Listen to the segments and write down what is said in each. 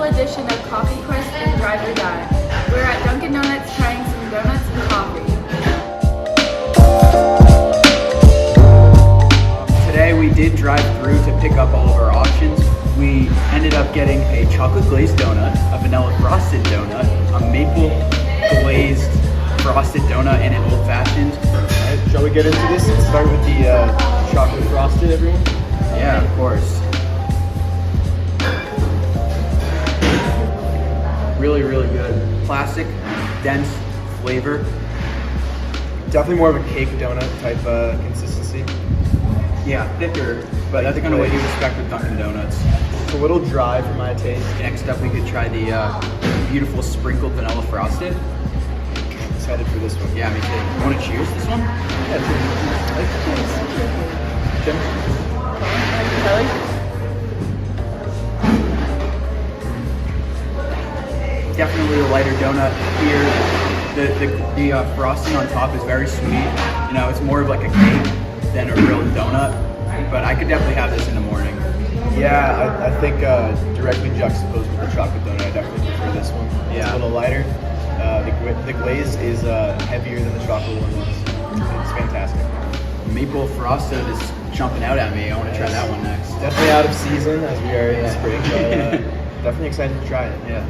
edition of Coffee Quest and Drive or Die. We're at Dunkin Donuts trying some donuts and coffee. Today we did drive through to pick up all of our options. We ended up getting a chocolate glazed donut, a vanilla frosted donut, a maple glazed frosted donut, and an old fashioned. Alright, shall we get into this and start with the chocolate frosted, everyone? Yeah, of course. Really, really good. Classic, dense flavor. Definitely more of a cake donut type consistency. Yeah, thicker, but that's kind of what you expect with Dunkin' Donuts. It's a little dry for my taste. Next up, we could try the beautiful sprinkled vanilla frosted. Excited for this one. Yeah, me too. You want to cheers this one? Yeah, cheers. Jim? Kelly? Definitely a lighter donut here. The frosting on top is very sweet. You know, it's more of like a cake than a real donut. But I could definitely have this in the morning. Yeah, I think directly juxtaposed with the chocolate donut, I definitely prefer this one. Yeah. It's a little lighter. The glaze is heavier than the chocolate one was. It's fantastic. Maple frosted is jumping out at me. I want to try that one next. Definitely out of season as we are in spring, but definitely excited to try it. Yeah.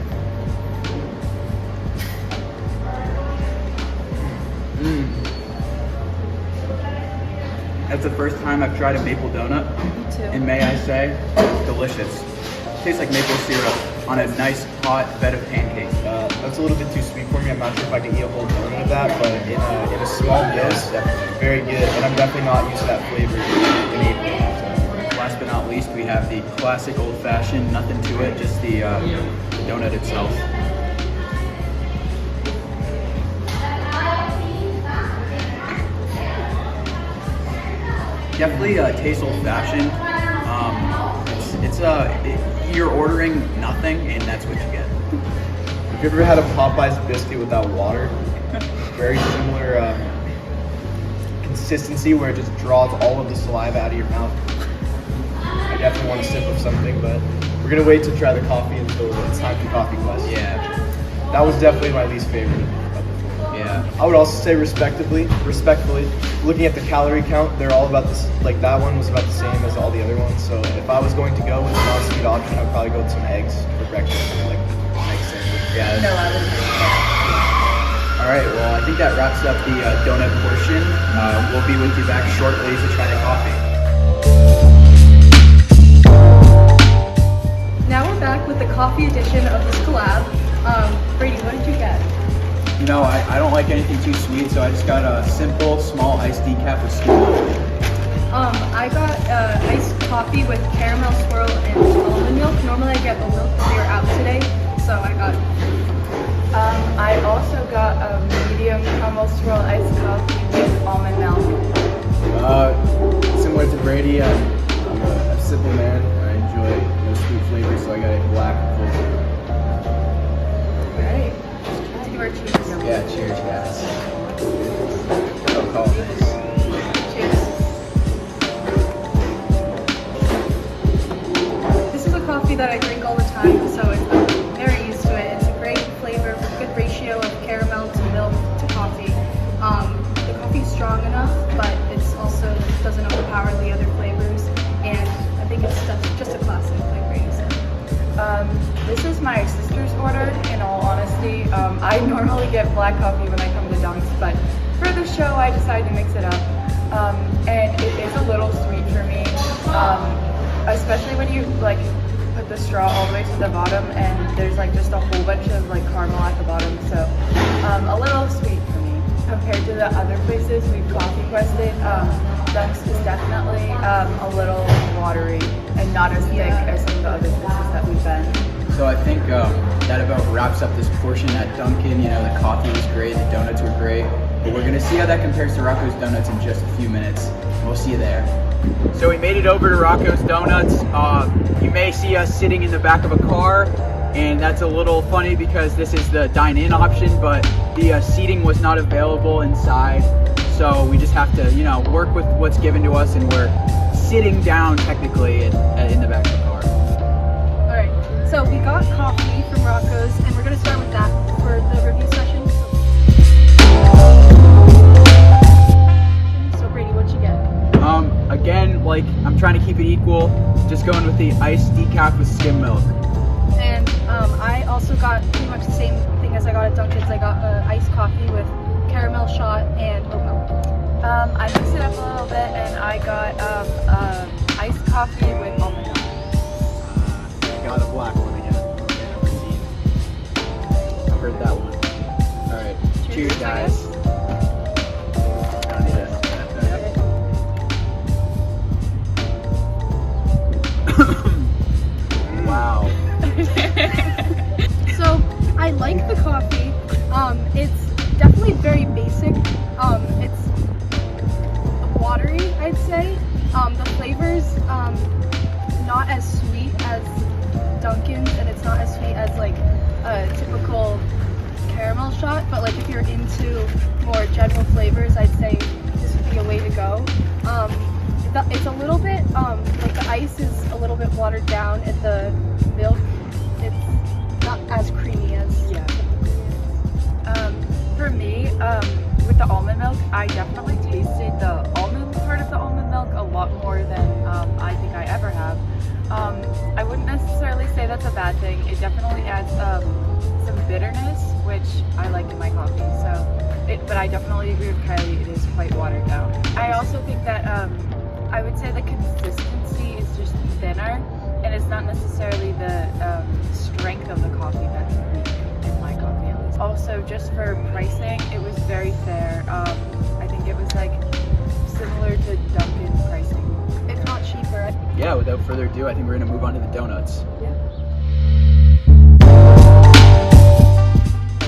That's the first time I've tried a maple donut. Me too. And may I say, delicious. Tastes like maple syrup on a nice hot bed of pancakes. That's a little bit too sweet for me. I'm not sure if I can eat a whole donut of that, but in a small dose, very good. And I'm definitely not used to that flavor in April. Last but not least, we have the classic old-fashioned, nothing to it, just the donut itself. Definitely tastes old-fashioned. You're ordering nothing, and that's what you get. Have you ever had a Popeyes biscuit without water? Very similar consistency where it just draws all of the saliva out of your mouth. I definitely want a sip of something, but we're gonna wait to try the coffee until it's time for Coffee Quest. Yeah. That was definitely my least favorite. Yeah. I would also say respectfully, looking at the calorie count, they're all about this. Like that one was about the same as all the other ones. So if I was going to go with a non-sweet option, I'd probably go with some eggs for breakfast, like an egg sandwich. Yeah. No, I wouldn't. All right. Well, I think that wraps up the donut portion. We'll be with you back shortly to try the coffee. Now we're back with the coffee edition of this collab. Brady, what did you get? You know, I don't like anything too sweet, so I just got a simple, small iced decaf with scoop. I got iced coffee with caramel swirl and almond milk. Normally I get oat milk, but we were out today, so I got. I also got a medium caramel swirl iced coffee with almond milk. Similar to Brady, I'm a simple man. I enjoy sweet flavors, so I got a black cold. Alright, let's give our cheers. Yeah, cheers, guys. Oh, Colin. Cheers. This is a coffee that I drink all the time, so I'm very used to it. It's a great flavor, good ratio of caramel to milk to coffee. The coffee's strong enough, but it's also doesn't overpower the other flavors, and I think it's just a classic, like Brady said. This is my sister's order, in all honesty. I normally get black coffee when I come to Dunks, but for the show I decided to mix it up. And it is a little sweet for me, especially when you like put the straw all the way to the bottom and there's like just a whole bunch of like caramel at the bottom, so a little sweet for me. Compared to the other places we've coffee quested, Dunks is definitely a little watery and not as thick as some of the other places that we've been. So I think that about wraps up this portion at Dunkin'. You know, the coffee was great, the donuts were great, but we're gonna see how that compares to Rocco's Donuts in just a few minutes. We'll see you there. So we made it over to Rocco's Donuts. You may see us sitting in the back of a car, and that's a little funny because this is the dine-in option, but the seating was not available inside. So we just have to, you know, work with what's given to us, and we're sitting down technically in the back of the car. All right, so we got coffee the iced decaf with skim milk. And I also got pretty much the same thing as I got at Dunkin's. I got iced coffee with caramel shot and oat milk. I mixed it up a little bit and I got iced coffee with almond milk. I got a black one again. I've heard that one. All right, cheers, guys. I need it. Wow. So I like the coffee. It's definitely very basic. It's watery, I'd say. The flavor's not as sweet as Dunkin's, and it's not as sweet as like a typical caramel shot. But like if you're into more general flavors, I'd say this would be a way to go. It's a little bit like the ice is a little bit watered down, and the milk it's not as creamy as For me, with the almond milk, I definitely tasted the almond part of the almond milk a lot more than I think I ever have. I wouldn't necessarily say that's a bad thing. It definitely adds some bitterness, which I like in my coffee. But I definitely agree with Kylie. It is quite watered down. I also think that I would say the consistency is just thinner, and it's not necessarily the strength of the coffee that's weak in my coffee at least. Also, just for pricing, it was very fair. I think it was like similar to Dunkin pricing. if not cheaper. Yeah, without further ado, I think we're gonna move on to the donuts.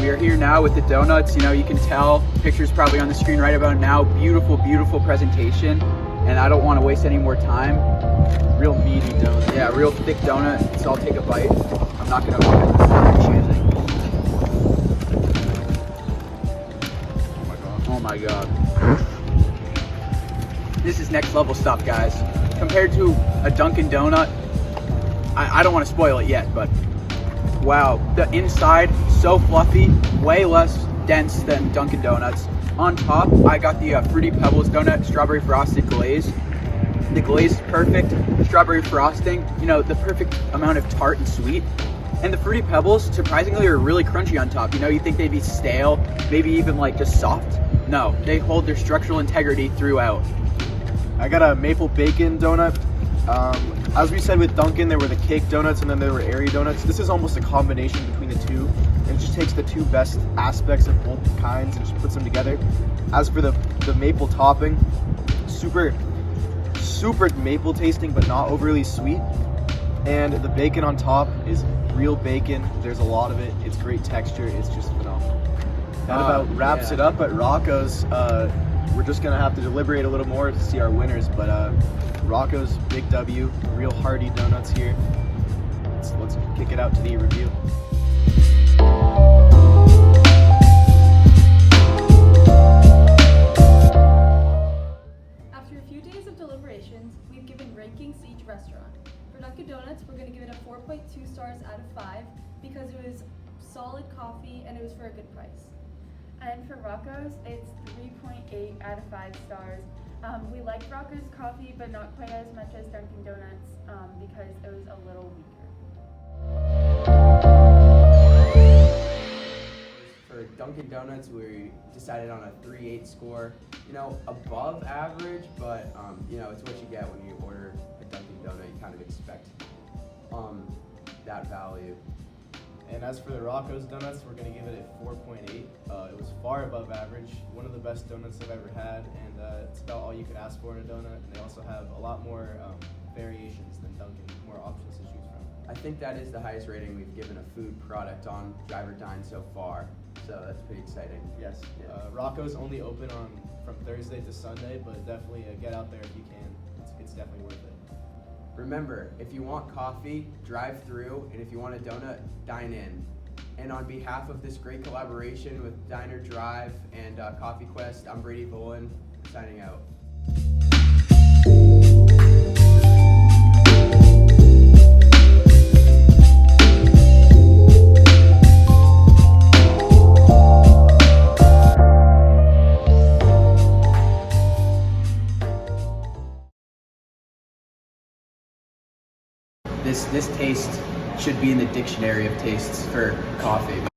We are here now with the donuts. You know, you can tell, pictures probably on the screen right about now. Beautiful, beautiful presentation. And I don't want to waste any more time. Real meaty donut. Yeah, real thick donut. So I'll take a bite. I'm not gonna open it. I'm choosing. Oh my god. This is next level stuff, guys. Compared to a Dunkin' Donut, I don't want to spoil it yet, but wow, the inside so fluffy, way less dense than Dunkin' Donuts. On top, I got the Fruity Pebbles donut, strawberry frosted glaze. The glaze is perfect, strawberry frosting, you know, the perfect amount of tart and sweet. And the Fruity Pebbles, surprisingly, are really crunchy on top. You know, you think they'd be stale, maybe even like just soft. No, they hold their structural integrity throughout. I got a maple bacon donut. As we said with Dunkin', there were the cake donuts and then there were airy donuts. This is almost a combination between the two. And it just takes the two best aspects of both kinds and just puts them together. As for the maple topping, super maple tasting, but not overly sweet. And the bacon on top is real bacon. There's a lot of it. It's great texture. It's just phenomenal. That about wraps it up at Rocco's. We're just gonna have to deliberate a little more to see our winners, but Rocco's, big W, real hearty donuts here. Let's kick it out to the review. After a few days of deliberations, we've given rankings to each restaurant. For Dunkin' Donuts, we're going to give it a 4.2 stars out of 5 because it was solid coffee and it was for a good price. And for Rocco's, it's 3.8 out of 5 stars. We liked Rocco's coffee, but not quite as much as Dunkin' Donuts because it was a little weaker. For Dunkin' Donuts, we decided on a 3.8 score. You know, above average, but you know, it's what you get when you order a Dunkin' Donut. You kind of expect that value. And as for the Rocco's donuts, we're gonna give it a 4.8. It was far above average, one of the best donuts I've ever had, and it's about all you could ask for in a donut. And they also have a lot more variations than Dunkin', more options to choose from. I think that is the highest rating we've given a food product on Drive or Dine so far. So that's pretty exciting. Yes. Rocco's only open from Thursday to Sunday, but definitely get out there if you can. It's definitely worth it. Remember, if you want coffee, drive through, and if you want a donut, dine in. And on behalf of this great collaboration with Diner Drive and Coffee Quest, I'm Brady Volin, signing out. this taste should be in the dictionary of tastes for coffee